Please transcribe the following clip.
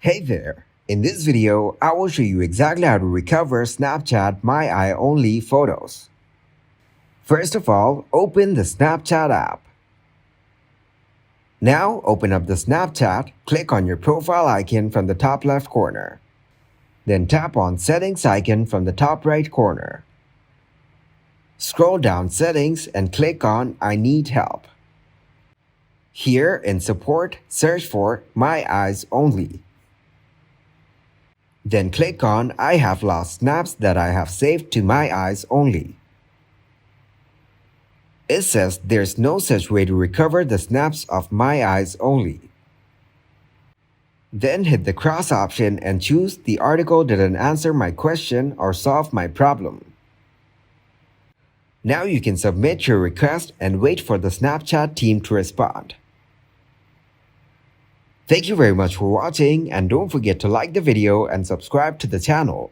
Hey there! In this video, I will show you exactly how to recover Snapchat My Eye Only photos. First of all, open the Snapchat app. Now open up the Snapchat, click on your profile icon from the top left corner. Then tap on Settings icon from the top right corner. Scroll down Settings and click on I Need Help. Here in Support, search for My Eyes Only. Then click on I have lost snaps that I have saved to My Eyes Only. It says there's no such way to recover the snaps of My Eyes Only. Then hit the cross option and choose the article didn't answer my question or solve my problem. Now you can submit your request and wait for the Snapchat team to respond. Thank you very much for watching, and don't forget to like the video and subscribe to the channel.